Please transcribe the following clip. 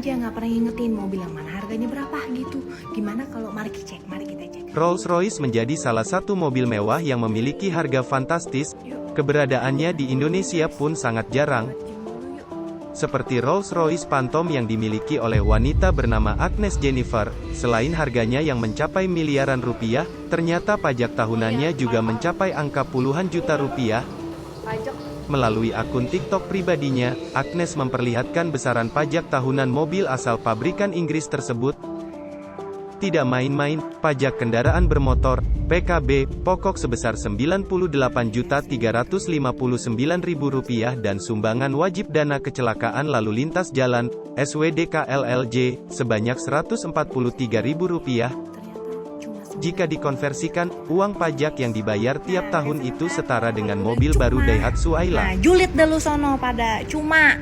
aja, nggak pernah ngingetin mau bilang mana harganya berapa gitu. Gimana kalau mari kita cek. Rolls-Royce menjadi salah satu mobil mewah yang memiliki harga fantastis. Keberadaannya di Indonesia pun sangat jarang. Seperti Rolls-Royce Phantom yang dimiliki oleh wanita bernama Agnes Jennifer, selain harganya yang mencapai miliaran rupiah, ternyata pajak tahunannya juga mencapai angka puluhan juta rupiah. Melalui akun TikTok pribadinya, Agnes memperlihatkan besaran pajak tahunan mobil asal pabrikan Inggris tersebut. Tidak main-main, pajak kendaraan bermotor, PKB, pokok sebesar Rp98.359.000 dan sumbangan wajib dana kecelakaan lalu lintas jalan, SWDK-LLJ, sebanyak Rp143.000. Jika dikonversikan, uang pajak yang dibayar tiap tahun itu setara dengan mobil baru Daihatsu Ayla. Nah, julid dah lu sono pada cuma.